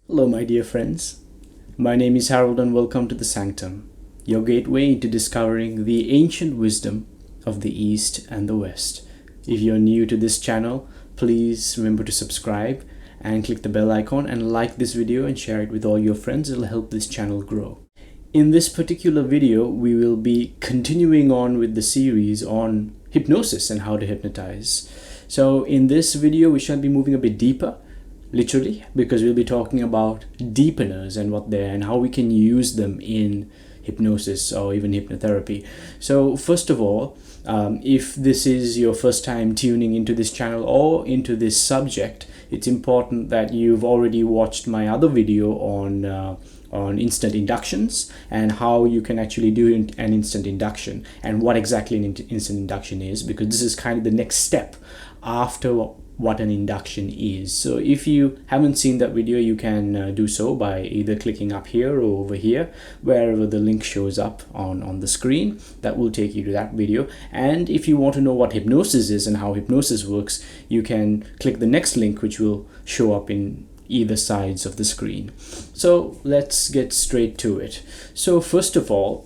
Hello, my dear friends. My name is Harold, and welcome to the Sanctum, your gateway into discovering the ancient wisdom of the East and the West. If you're new to this channel, please remember to subscribe and click the bell icon and like this video and share it with all your friends. It'll help this channel grow. In this particular video, we will be continuing on with the series on hypnosis and how to hypnotize. So in this video, we shall be moving a bit deeper, literally, because we'll be talking about deepeners and what they're and how we can use them in hypnosis or even hypnotherapy. So first of all, if this is your first time tuning into this channel or into this subject, it's important that you've already watched my other video on instant inductions and how you can actually do an instant induction and what exactly an instant induction is, because this is kind of the next step after what an induction is. So if you haven't seen that video, you can do so by either clicking up here or over here, wherever the link shows up on the screen. That will take you to that video. And if you want to know what hypnosis is and how hypnosis works, you can click the next link, which will show up in either sides of the screen. So let's get straight to it. So first of all,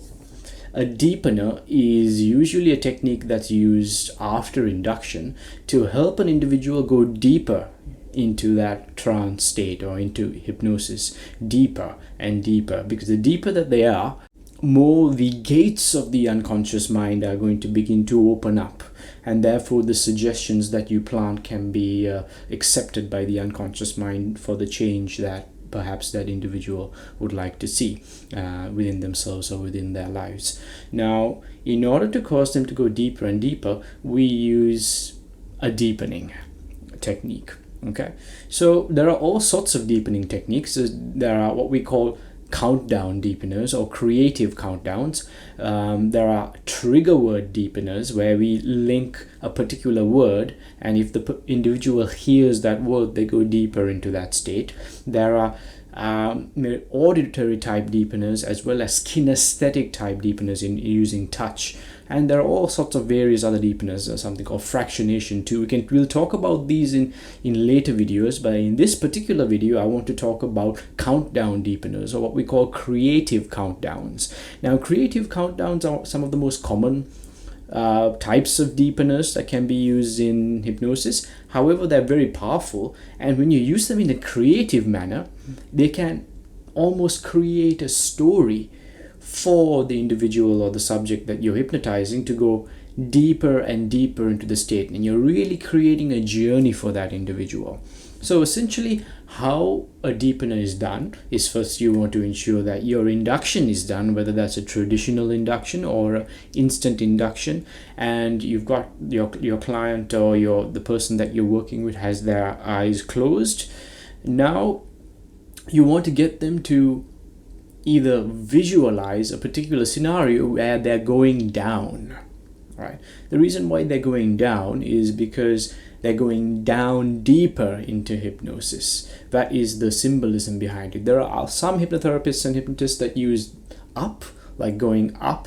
a deepener is usually a technique that's used after induction to help an individual go deeper into that trance state or into hypnosis, deeper and deeper, because the deeper that they are, more the gates of the unconscious mind are going to begin to open up, and therefore the suggestions that you plant can be accepted by the unconscious mind for the change that perhaps that individual would like to see within themselves or within their lives. Now, in order to cause them to go deeper and deeper, we use a deepening technique. Okay, so there are all sorts of deepening techniques. There are what we call countdown deepeners or creative countdowns. There are trigger word deepeners where we link a particular word, and if the individual hears that word, they go deeper into that state. There are auditory type deepeners as well as kinesthetic type deepeners in using touch, and there are all sorts of various other deepeners, something called fractionation too. We'll talk about these in later videos, but in this particular video I want to talk about countdown deepeners, or what we call creative countdowns. Now, creative countdowns are some of the most common types of deepeners that can be used in hypnosis. However, they're very powerful, and when you use them in a creative manner, they can almost create a story for the individual or the subject that you're hypnotizing to go deeper and deeper into the state, and you're really creating a journey for that individual. So essentially, how a deepener is done is, first you want to ensure that your induction is done, whether that's a traditional induction or an instant induction, and you've got your client or the person that you're working with has their eyes closed. Now you want to get them to either visualize a particular scenario where they're going down. Right? The reason why they're going down is because they're going down deeper into hypnosis. That is the symbolism behind it. There are some hypnotherapists and hypnotists that use up, like going up,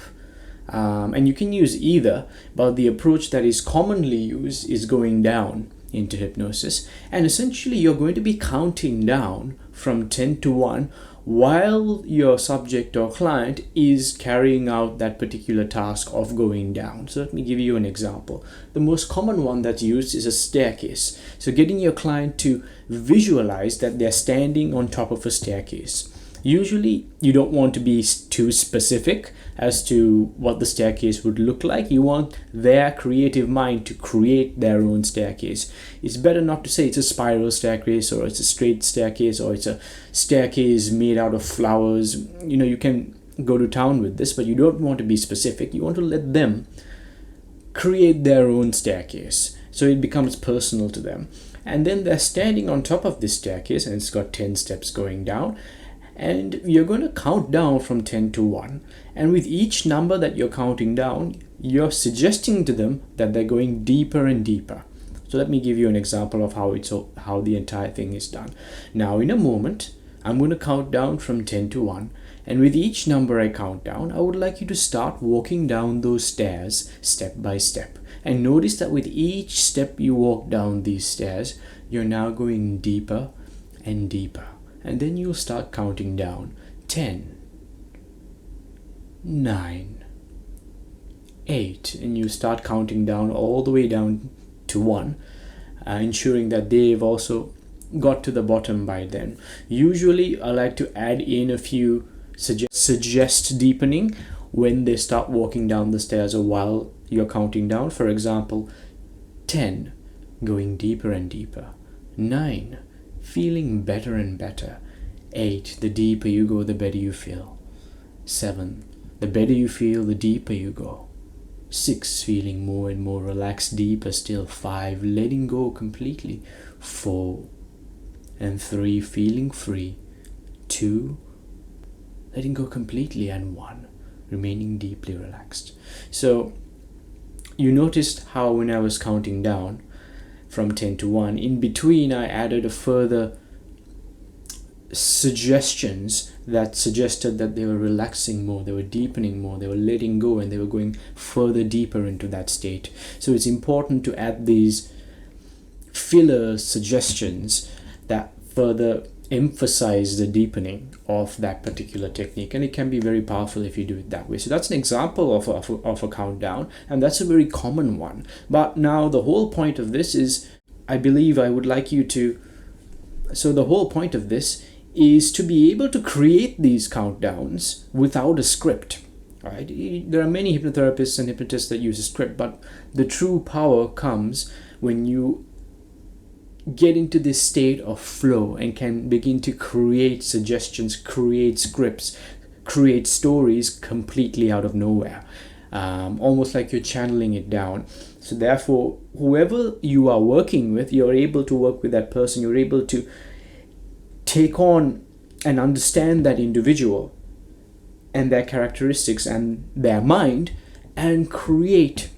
and you can use either, but the approach that is commonly used is going down into hypnosis, and essentially you're going to be counting down from 10 to 1 while your subject or client is carrying out that particular task of going down. So let me give you an example. The most common one that's used is a staircase. So getting your client to visualize that they're standing on top of a staircase. Usually you don't want to be too specific as to what the staircase would look like. You want their creative mind to create their own staircase. It's better not to say it's a spiral staircase or it's a straight staircase or it's a staircase made out of flowers. You can go to town with this, but you don't want to be specific. You want to let them create their own staircase so it becomes personal to them. And then they're standing on top of this staircase, and it's got 10 steps going down. And you're going to count down from 10 to 1. And with each number that you're counting down, you're suggesting to them that they're going deeper and deeper. So let me give you an example of how the entire thing is done. Now, in a moment, I'm going to count down from 10 to 1. And with each number I count down, I would like you to start walking down those stairs step by step. And notice that with each step you walk down these stairs, you're now going deeper and deeper. and then you'll start counting down. 10, 9, 8, and you start counting down all the way down to 1, ensuring that they've also got to the bottom by then. Usually I like to add in a few suggest deepening when they start walking down the stairs or while you're counting down. For example, 10, going deeper and deeper. 9, feeling better and better. 8, the deeper you go, the better you feel. 7, the better you feel, the deeper you go. 6, feeling more and more relaxed, deeper still. 5, letting go completely. 4, and 3, feeling free. 2, letting go completely, and 1, remaining deeply relaxed. So you noticed how when I was counting down from 10 to 1, in between I added a further suggestions that suggested that they were relaxing more, they were deepening more, they were letting go, and they were going further deeper into that state. So it's important to add these filler suggestions that further emphasize the deepening of that particular technique, and it can be very powerful if you do it that way. So that's an example of a countdown, and that's a very common one. But now the whole point of this is, I believe I would like you to, so the whole point of this is to be able to create these countdowns without a script. Right? There are many hypnotherapists and hypnotists that use a script, but the true power comes when you get into this state of flow and can begin to create suggestions, create scripts, create stories completely out of nowhere, almost like you're channeling it down. So therefore, whoever you are working with, you're able to work with that person, you're able to take on and understand that individual and their characteristics and their mind, and create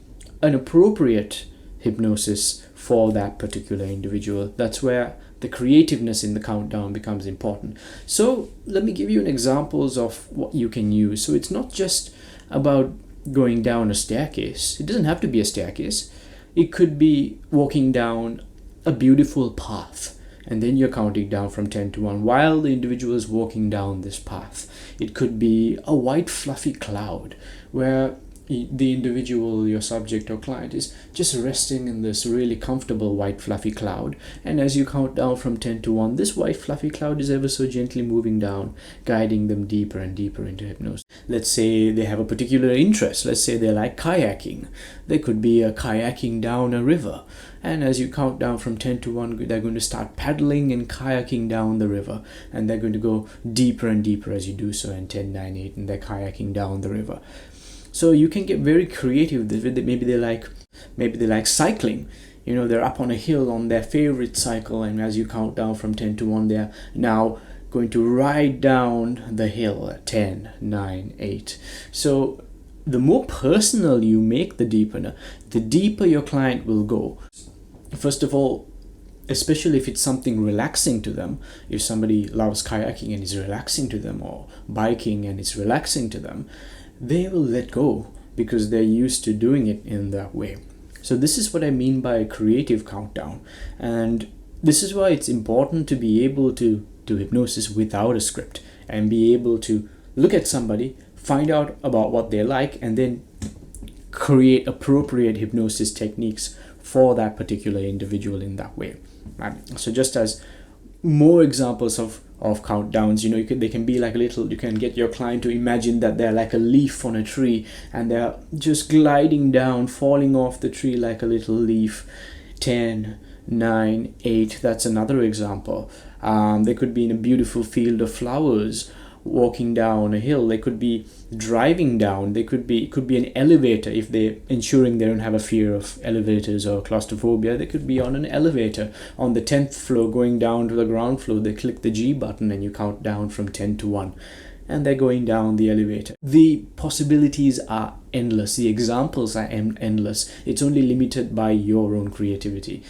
an appropriate hypnosis for that particular individual. That's where the creativeness in the countdown becomes important. So let me give you an examples of what you can use. So it's not just about going down a staircase. It doesn't have to be a staircase. It could be walking down a beautiful path, and then you're counting down from 10 to 1 while the individual is walking down this path. It could be a white fluffy cloud where the individual, your subject or client, is just resting in this really comfortable white fluffy cloud, and as you count down from 10 to 1, this white fluffy cloud is ever so gently moving down, guiding them deeper and deeper into hypnosis. Let's say they have a particular interest. Let's say they like kayaking. There could be a kayaking down a river, and as you count down from 10 to 1, they're going to start paddling and kayaking down the river, and they're going to go deeper and deeper as you do so, and 10, 9, 8, and they're kayaking down the river. So you can get very creative. Maybe they like cycling. You know, they're up on a hill on their favorite cycle, and as you count down from 10 to 1, they're now going to ride down the hill at 10, 9, 8. So the more personal you make the deepener, the deeper your client will go. First of all, especially if it's something relaxing to them, if somebody loves kayaking and it's relaxing to them, or biking and it's relaxing to them, they will let go because they're used to doing it in that way. So this is what I mean by a creative countdown, and this is why it's important to be able to do hypnosis without a script and be able to look at somebody, find out about what they like, and then create appropriate hypnosis techniques for that particular individual in that way. Right? So just as more examples of countdowns, you know, they can be like a little, you can get your client to imagine that they're like a leaf on a tree and they're just gliding down, falling off the tree like a little leaf. 10, 9, 8, that's another example. They could be in a beautiful field of flowers, walking down a hill. They could be driving down. It could be an elevator if they're ensuring they don't have a fear of elevators or claustrophobia. They could be on an elevator on the 10th floor going down to the ground floor. They click the G button and you count down from 10 to 1 and they're going down the elevator. The possibilities are endless. The examples are endless. It's only limited by your own creativity.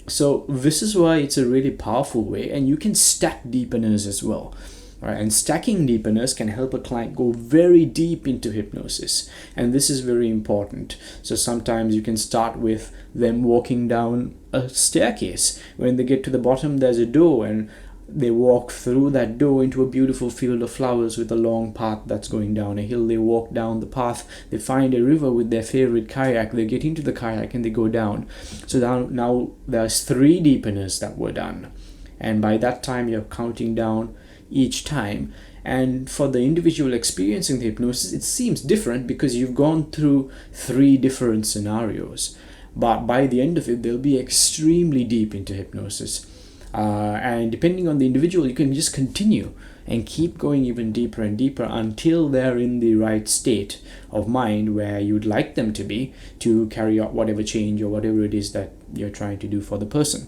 So this is why it's a really powerful way, and you can stack deepeners as well. Right, and stacking deepeners can help a client go very deep into hypnosis, and this is very important. So sometimes you can start with them walking down a staircase. When they get to the bottom, there's a door, and they walk through that door into a beautiful field of flowers with a long path that's going down a hill. They walk down the path, they find a river with their favorite kayak, they get into the kayak and they go down. So now there's 3 deepeners that were done, and by that time you're counting down each time. And for the individual experiencing the hypnosis, it seems different because you've gone through 3 different scenarios, but by the end of it they'll be extremely deep into hypnosis. And depending on the individual, you can just continue and keep going even deeper and deeper until they're in the right state of mind where you'd like them to be, to carry out whatever change or whatever it is that you're trying to do for the person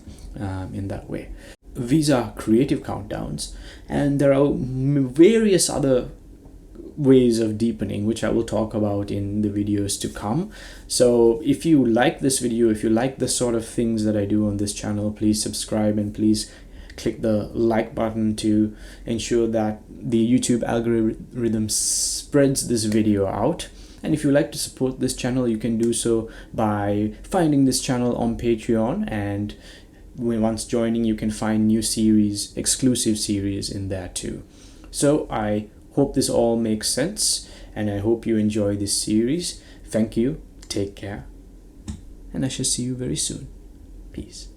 in that way. These are creative countdowns, and there are various other ways of deepening, which I will talk about in the videos to come. So if you like this video, if you like the sort of things that I do on this channel, please subscribe and please click the like button to ensure that the YouTube algorithm spreads this video out. And if you like to support this channel, you can do so by finding this channel on Patreon, and once joining you can find new series, exclusive series in there too. So I hope this all makes sense, and I hope you enjoy this series. Thank you, take care, and I shall see you very soon. Peace.